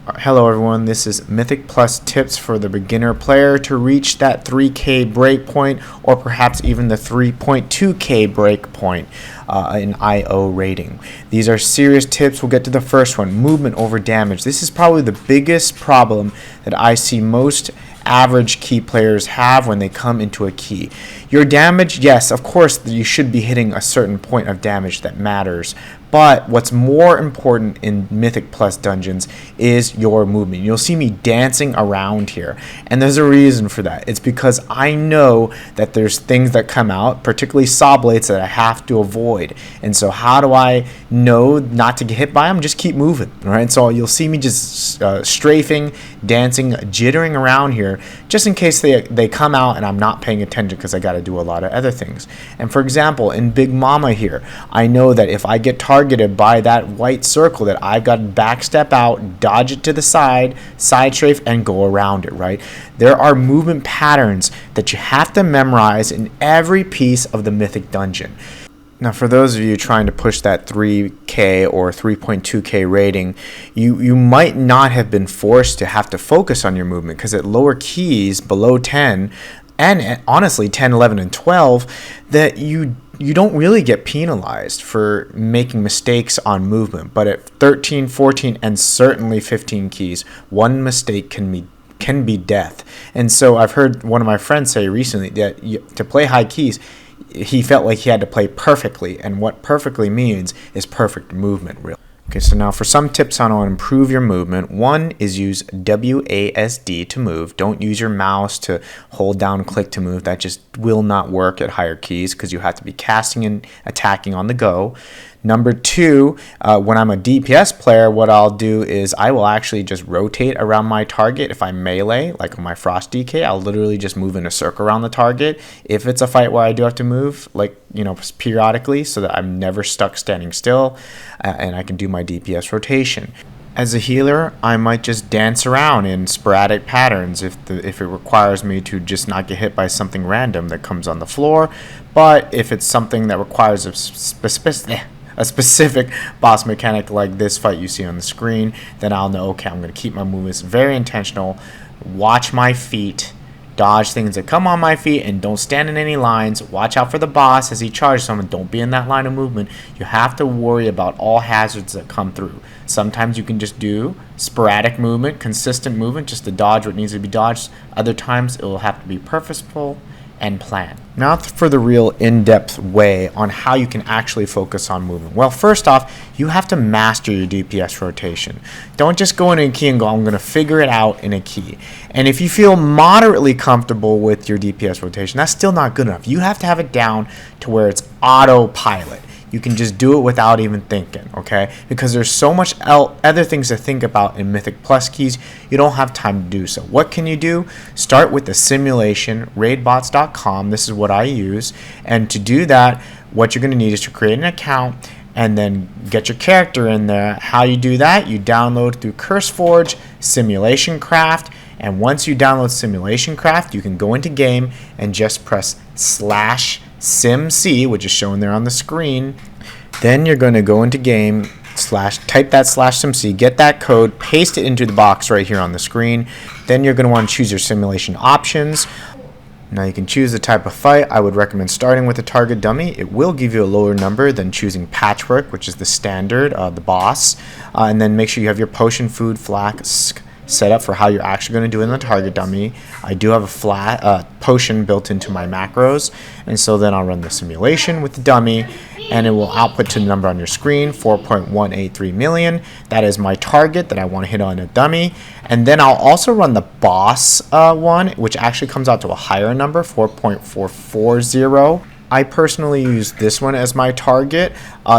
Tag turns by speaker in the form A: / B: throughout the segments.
A: Hello everyone, this is Mythic Plus tips for the beginner player to reach that 3K breakpoint or perhaps even the 3.2K breakpoint in IO rating. These are serious tips. We'll get to the first one, movement over damage. This is probably the biggest problem that I see most average key players have when they come into a key. Your damage, yes, of course you should be hitting a certain point of damage that matters, but what's more important in Mythic Plus dungeons is your movement. You'll see me dancing around here, and there's a reason for that. It's because I know that there's things that come out, particularly saw blades, that I have to avoid. And so how do I know not to get hit by them? Just keep moving, right? So you'll see me just strafing, dancing, jittering around here, just in case they come out and I'm not paying attention because I got to do a lot of other things. And for example, in Big Mama here, I know that if I get targeted by that white circle, that I've got to backstep out, dodge it to the side strafe, and go around it, right? There are movement patterns that you have to memorize in every piece of the Mythic dungeon. Now, for those of you trying to push that 3K or 3.2K rating, you might not have been forced to have to focus on your movement, because at lower keys below 10, and honestly 10, 11, and 12, that you don't really get penalized for making mistakes on movement. But at 13, 14, and certainly 15 keys, one mistake can be death. And so I've heard one of my friends say recently that to play high keys, he felt like he had to play perfectly, and what perfectly means is perfect movement, really. Okay, so now for some tips on how to improve your movement. One is use WASD to move. Don't use your mouse to hold down, click to move. That just will not work at higher keys because you have to be casting and attacking on the go. Number two, when I'm a DPS player, what I'll do is I will actually just rotate around my target. If I melee, like on my Frost DK, I'll literally just move in a circle around the target. If it's a fight where I do have to move, like, periodically, so that I'm never stuck standing still, and I can do my DPS rotation. As a healer, I might just dance around in sporadic patterns if it requires me to just not get hit by something random that comes on the floor. But if it's something that requires a specific boss mechanic like this fight you see on the screen, then I'll know, okay, I'm going to keep my movements very intentional, watch my feet, dodge things that come on my feet, and don't stand in any lines. Watch out for the boss as he charges someone. Don't be in that line of movement. You have to worry about all hazards that come through. Sometimes you can just do sporadic movement, consistent movement, just to dodge what needs to be dodged. Other times it will have to be purposeful and plan. Now for the real in-depth way on how you can actually focus on movement. Well, first off, you have to master your DPS rotation. Don't just go in a key and go, I'm going to figure it out in a key. And if you feel moderately comfortable with your DPS rotation, that's still not good enough. You have to have it down to where it's autopilot. You can just do it without even thinking, okay? Because there's so much other things to think about in Mythic Plus keys, you don't have time to do so. What can you do? Start with the simulation, raidbots.com. This is what I use. And to do that, what you're going to need is to create an account and then get your character in there. How you do that? You download through CurseForge, Simulation Craft, and once you download Simulation Craft, you can go into game and just press /simc, which is shown there on the screen. Then you're going to go into game, type that /simc, get that code, paste it into the box right here on the screen. Then you're going to want to choose your simulation options. Now you can choose the type of fight. I would recommend starting with a target dummy. It will give you a lower number than choosing patchwork, which is the standard, the boss. And then make sure you have your potion, food, flask set up for how you're actually going to do it in the target dummy. I do have a potion built into my macros, and so then I'll run the simulation with the dummy, and it will output to the number on your screen, 4.183 million. That is my target that I want to hit on a dummy. And then I'll also run the boss one, which actually comes out to a higher number, 4.440. I personally use this one as my target.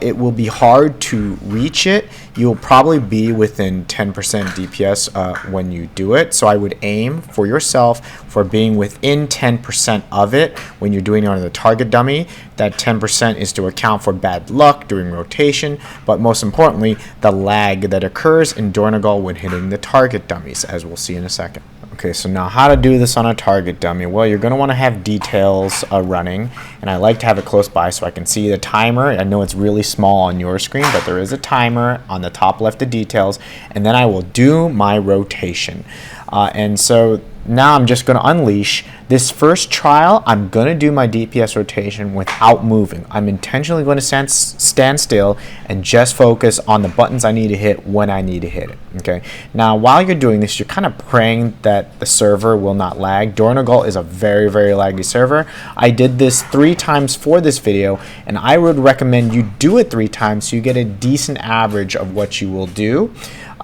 A: It will be hard to reach it. You'll probably be within 10% DPS when you do it. So I would aim for yourself for being within 10% of it when you're doing it on the target dummy. That 10% is to account for bad luck during rotation, but most importantly, the lag that occurs in Dornagal when hitting the target dummies, as we'll see in a second. Okay, so now how to do this on a target dummy? Well, you're going to want to have details running, and I like to have it close by so I can see the timer. I know it's really small on your screen, but there is a timer on the the top left of details, and then I will do my rotation. And so now I'm just going to unleash. This first trial, I'm going to do my DPS rotation without moving. I'm intentionally going to stand still and just focus on the buttons I need to hit when I need to hit it. Okay. Now, while you're doing this, you're kind of praying that the server will not lag. Dornogal is a very, very laggy server. I did this 3 times for this video, and I would recommend you do it 3 times so you get a decent average of what you will do.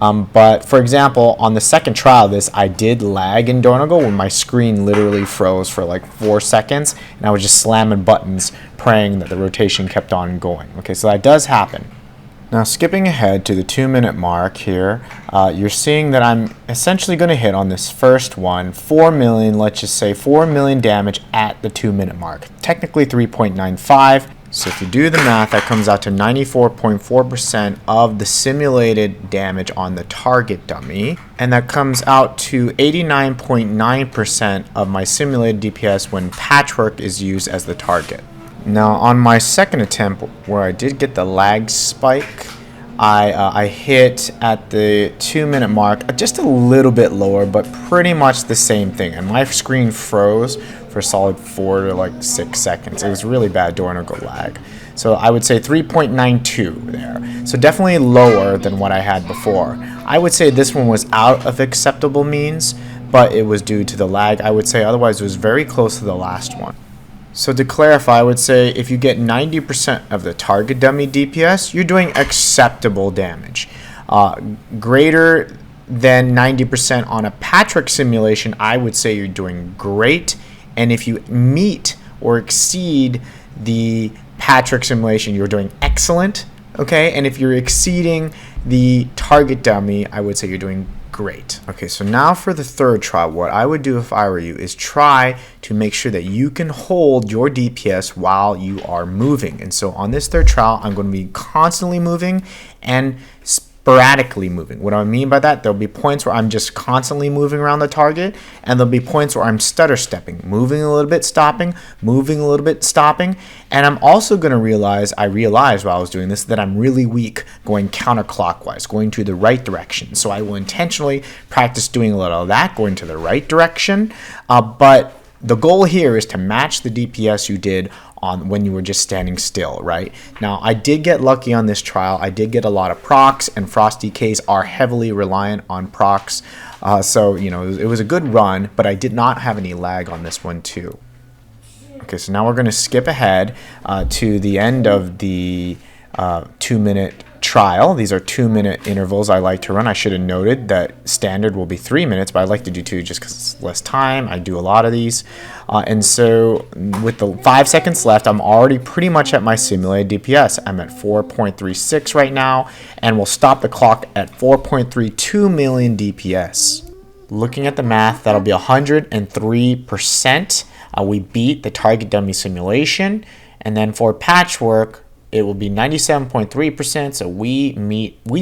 A: But for example, on the second trial of this, I did lag in Dornogal when my screen literally froze for like 4 seconds, and I was just slamming buttons praying that the rotation kept on going. Okay, so that does happen. Now, skipping ahead to the 2-minute mark here, you're seeing that I'm essentially going to hit on this first one 4 million, let's just say 4 million damage at the 2-minute mark. Technically 3.95. So if you do the math, that comes out to 94.4% of the simulated damage on the target dummy. And that comes out to 89.9% of my simulated DPS when Patchwork is used as the target. Now on my second attempt, where I did get the lag spike, I hit at the 2-minute mark, just a little bit lower, but pretty much the same thing. And my screen froze for a solid 4 to like 6 seconds. It was really bad Dornogal lag. So I would say 3.92 there. So definitely lower than what I had before. I would say this one was out of acceptable means, but it was due to the lag. I would say otherwise it was very close to the last one. So to clarify, I would say if you get 90% of the target dummy DPS, you're doing acceptable damage. Greater than 90% on a Patchwork simulation, I would say you're doing great. And if you meet or exceed the Patchwork simulation, you're doing excellent. Okay, and if you're exceeding the target dummy, I would say you're doing great. Okay, so now for the third trial, what I would do if I were you is try to make sure that you can hold your DPS while you are moving. And so on this third trial, I'm going to be constantly moving and sporadically moving. What do I mean by that? There'll be points where I'm just constantly moving around the target, and there'll be points where I'm stutter stepping, moving a little bit, stopping, moving a little bit, stopping. And I'm also going to I realized while I was doing this that I'm really weak going counterclockwise, going to the right direction. So I will intentionally practice doing a little of that, going to the right direction. But the goal here is to match the DPS you did on when you were just standing still, right? Now, I did get lucky on this trial. I did get a lot of procs, and Frost DKs are heavily reliant on procs. So, you know, it was a good run, but I did not have any lag on this one too. Okay, so now we're going to skip ahead to the end of the 2-minute trial. These are 2-minute intervals I like to run. I should have noted that standard will be 3 minutes, but I like to do 2 just because it's less time. I do a lot of these. And so with the 5 seconds left, I'm already pretty much at my simulated DPS. I'm at 4.36 right now, and we'll stop the clock at 4.32 million DPS. Looking at the math, that'll be 103%. We beat the target dummy simulation. And then for Patchwork, it will be 97.3%, so we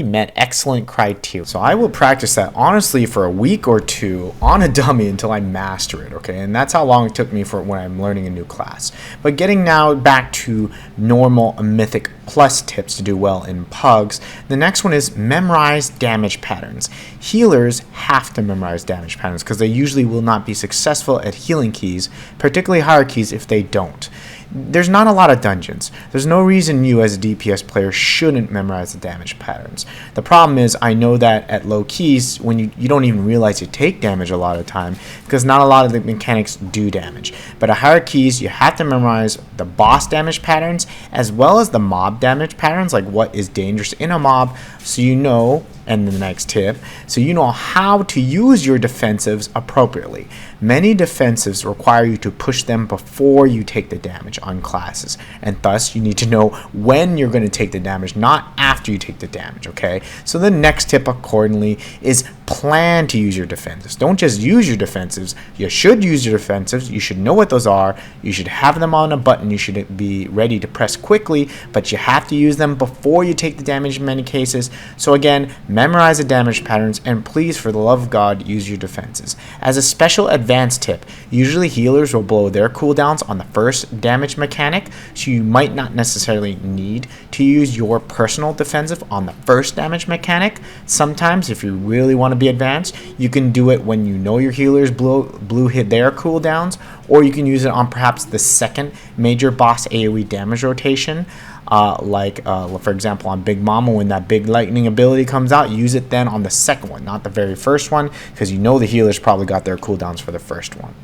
A: met excellent criteria. So I will practice that honestly for a week or 2 on a dummy until I master it, okay? And that's how long it took me for when I'm learning a new class. But getting now back to normal Mythic Plus tips to do well in Pugs, the next one is memorize damage patterns. Healers have to memorize damage patterns because they usually will not be successful at healing keys, particularly higher keys if they don't. There's not a lot of dungeons. There's no reason you as a DPS player shouldn't memorize the damage patterns. The problem is I know that at low keys, when you don't even realize you take damage a lot of the time because not a lot of the mechanics do damage. But at higher keys, you have to memorize the boss damage patterns as well as the mob damage patterns, like what is dangerous in a mob, so you know, and the next tip, so you know how to use your defensives appropriately. Many defensives require you to push them before you take the damage on classes, and thus you need to know when you're going to take the damage, not after you take the damage, okay? So the next tip accordingly is plan to use your defensives. Don't just use your defensives. You should use your defensives. You should know what those are. You should have them on a button. You should be ready to press quickly, but you have to use them before you take the damage in many cases. So again, memorize the damage patterns, and please, for the love of God, use your defenses. As a special advanced tip, usually healers will blow their cooldowns on the first damage mechanic, so you might not necessarily need to use your personal defensive on the first damage mechanic. Sometimes, if you really want to be advanced, you can do it when you know your healers blew hit their cooldowns, or you can use it on perhaps the second major boss AoE damage rotation. For example, on Big Mama, when that big lightning ability comes out, use it then on the second one, not the very first one, because you know the healers probably got their cooldowns for the first one.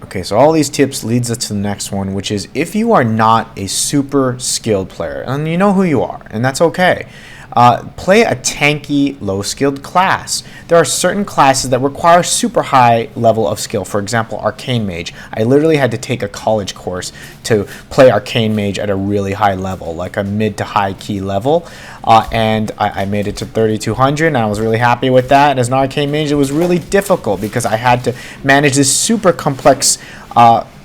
A: Okay, so all these tips leads us to the next one, which is if you are not a super skilled player, and you know who you are, and that's okay, play a tanky, low-skilled class. There are certain classes that require super high level of skill. For example, Arcane Mage. I literally had to take a college course to play Arcane Mage at a really high level, like a mid to high key level. And I made it to 3200, and I was really happy with that. And as an Arcane Mage, it was really difficult because I had to manage this super complex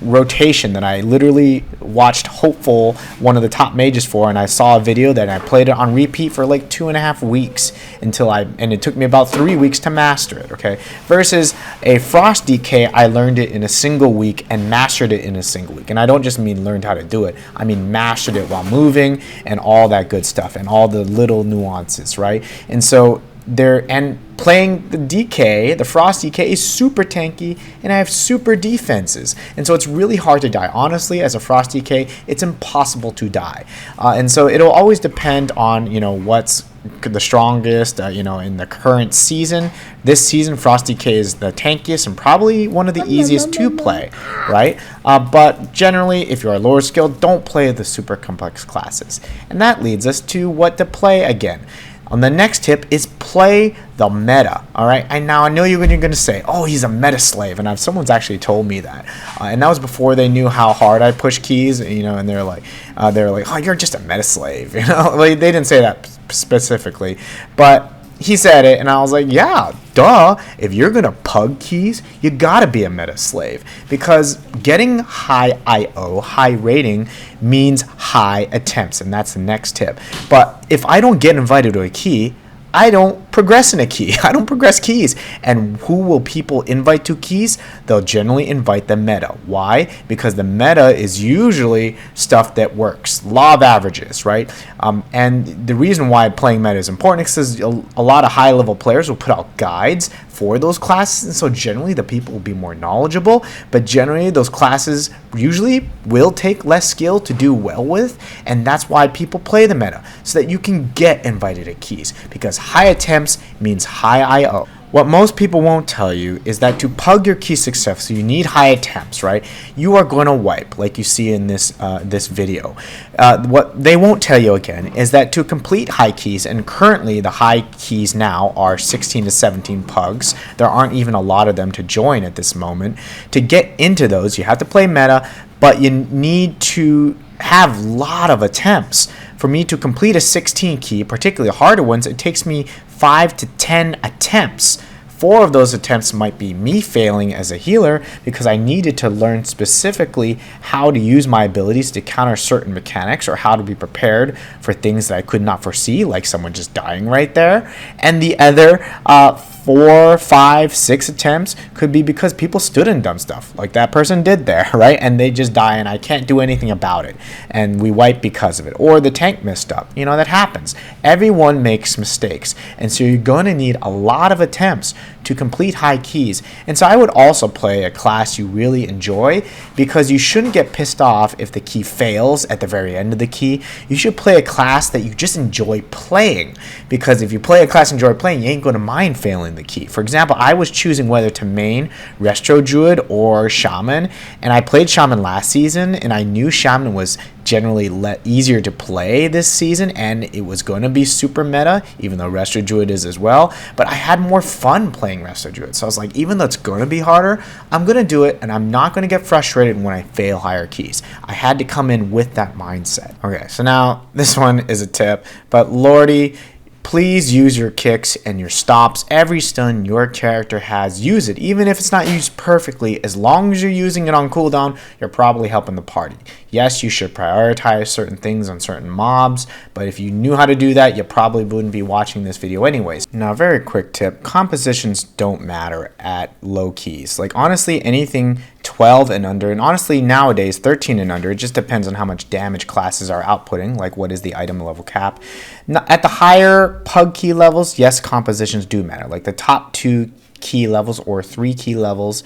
A: rotation that I literally watched Hopeful, one of the top mages, for, and I saw a video that I played it on repeat for like 2.5 weeks and it took me about 3 weeks to master it. Okay, versus a Frost DK, I learned it in a single week and mastered it in a single week. And I don't just mean learned how to do it, I mean mastered it while moving and all that good stuff and all the little nuances, right? And so playing the DK, the Frost DK, is super tanky, and I have super defenses, and so it's really hard to die. Honestly, as a Frost DK, it's impossible to die, and so it'll always depend on what's the strongest in the current season. This season, Frost DK is the tankiest and probably one of the easiest to play, right? But generally, if you're lower skilled, don't play the super complex classes, and that leads us to what to play again. The next tip is play the meta, all right? And now I know you're going to say, oh, he's a meta slave, and someone's actually told me that. And that was before they knew how hard I push keys, and they're like, oh, you're just a meta slave, Like, they didn't say that specifically, but he said it, and I was like, yeah, duh. If you're going to pug keys, you got to be a meta slave, because getting high IO, high rating, means high attempts, and that's the next tip. But if I don't get invited to a key, I don't progress in a key. I don't progress keys. And who will people invite to keys? They'll generally invite the meta. Why? Because the meta is usually stuff that works. Law of averages, right? And the reason why playing meta is important is because a lot of high-level players will put out guides for those classes, and so generally the people will be more knowledgeable, but generally those classes usually will take less skill to do well with, and that's why people play the meta, so that you can get invited at keys, because high attempts means high IO. What most people won't tell you is that to pug your key successfully, you need high attempts, right? You are going to wipe, like you see in this video. What they won't tell you again is that to complete high keys, and currently the high keys now are 16 to 17 pugs. There aren't even a lot of them to join at this moment. To get into those, you have to play meta, but you need to have a lot of attempts. For me to complete a 16 key, particularly harder ones, it takes me 5 to 10 attempts. 4 of those attempts might be me failing as a healer because I needed to learn specifically how to use my abilities to counter certain mechanics, or how to be prepared for things that I could not foresee, like someone just dying right there. And the other 4, 5, 6 attempts could be because people stood and done stuff like that person did there, right? And they just die and I can't do anything about it, and we wipe because of it. Or the tank messed up. That happens. Everyone makes mistakes, and so you're going to need a lot of attempts to complete high keys. And so I would also play a class you really enjoy, because you shouldn't get pissed off if the key fails at the very end of the key. You should play a class that you just enjoy playing, because if you play a class you enjoy playing, you ain't going to mind failing the key. For example, I was choosing whether to main Resto Druid or Shaman, and I played Shaman last season, and I knew Shaman was generally easier to play this season, and it was going to be super meta, even though Resto Druid is as well, but I had more fun playing Resto Druid. So I was like, even though it's going to be harder, I'm going to do it, and I'm not going to get frustrated when I fail higher keys. I had to come in with that mindset. Okay, so now this one is a tip, but Lordy, Please use your kicks and your stops. Every stun your character has, use it. Even if it's not used perfectly, as long as you're using it on cooldown, you're probably helping the party. Yes, you should prioritize certain things on certain mobs, but if you knew how to do that, you probably wouldn't be watching this video anyways. Now, very quick tip, compositions don't matter at low keys. Like honestly, anything 12 and under, and honestly nowadays 13 and under, it just depends on how much damage classes are outputting, like what is the item level cap. Now, at the higher pug key levels, yes, compositions do matter. Like the top 2 key levels or 3 key levels,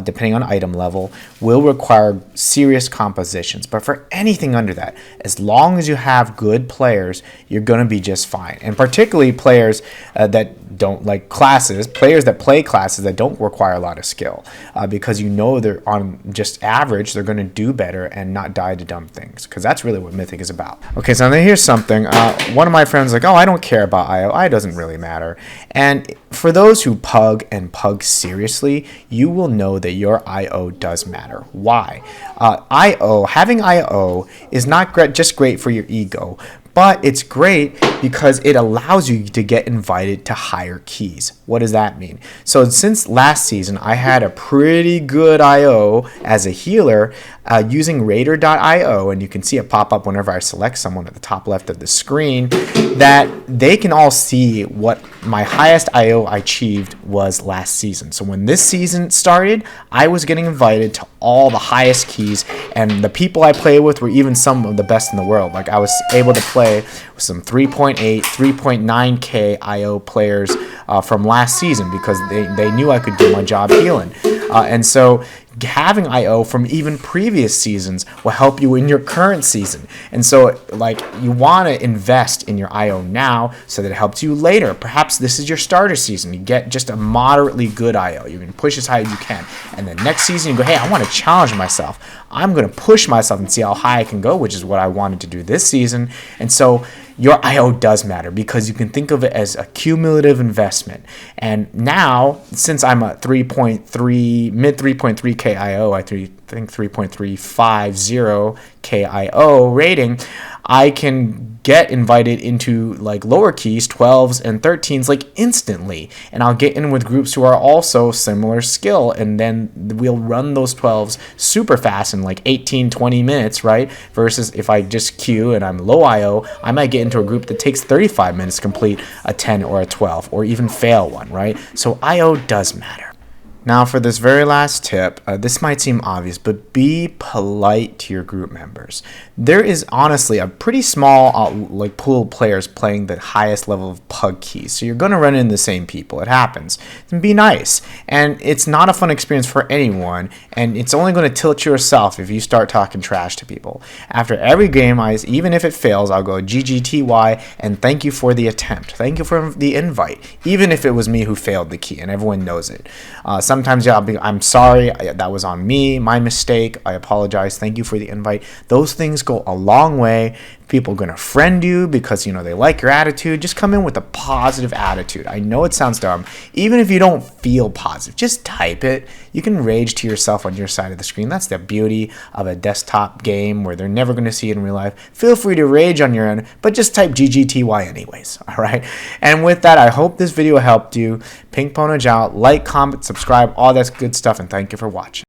A: depending on item level, will require serious compositions. But for anything under that, as long as you have good players, you're going to be just fine. And particularly players that don't like classes, players that play classes that don't require a lot of skill, because you know they're on just average, they're going to do better and not die to dumb things, because that's really what Mythic is about. Okay, so now here's something. One of my friends like, oh, I don't care about IO. It doesn't really matter. And for those who pug and pug seriously, you will know that your IO does matter. Why? Having IO is not just great for your ego, but it's great because it allows you to get invited to higher keys. What does that mean? So since last season, I had a pretty good IO as a healer using Raider.io, and you can see it pop up whenever I select someone at the top left of the screen, that they can all see what my highest IO I achieved was last season. So when this season started, I was getting invited to all the highest keys, and the people I play with were even some of the best in the world. Like I was able to play with some 3.8, 3.9k IO players from last season because they knew I could do my job healing. And so having IO from even previous seasons will help you in your current season. And so like you want to invest in your IO now so that it helps you later. Perhaps this is your starter season. You get just a moderately good IO. You can push as high as you can. And then next season you go, hey, I want to challenge myself. I'm going to push myself and see how high I can go, which is what I wanted to do this season. And so your IO does matter because you can think of it as a cumulative investment. And now, since I'm a mid 3.3k IO, I think 3.350k IO rating, I can get invited into like lower keys, 12s and 13s, like instantly. And I'll get in with groups who are also similar skill. And then we'll run those 12s super fast in like 18, 20 minutes, right? Versus if I just queue and I'm low IO, I might get into a group that takes 35 minutes to complete a 10 or a 12 or even fail one, right? So IO does matter. Now for this very last tip, this might seem obvious, but be polite to your group members. There is honestly a pretty small like pool of players playing the highest level of pug keys, so you're going to run into the same people. It happens. And be nice. And it's not a fun experience for anyone, and it's only going to tilt yourself if you start talking trash to people. After every game, even if it fails, I'll go GGTY and thank you for the attempt. Thank you for the invite, even if it was me who failed the key, and everyone knows it. Sometimes I'm sorry, that was on me, my mistake, I apologize, thank you for the invite. Those things go a long way. People are going to friend you because, you know, they like your attitude. Just come in with a positive attitude. I know it sounds dumb. Even if you don't feel positive, just type it. You can rage to yourself on your side of the screen. That's the beauty of a desktop game where they're never going to see it in real life. Feel free to rage on your end, but just type GGTY anyways, all right? And with that, I hope this video helped you. Pinkpwnage out. Like, comment, subscribe, all that good stuff, and thank you for watching.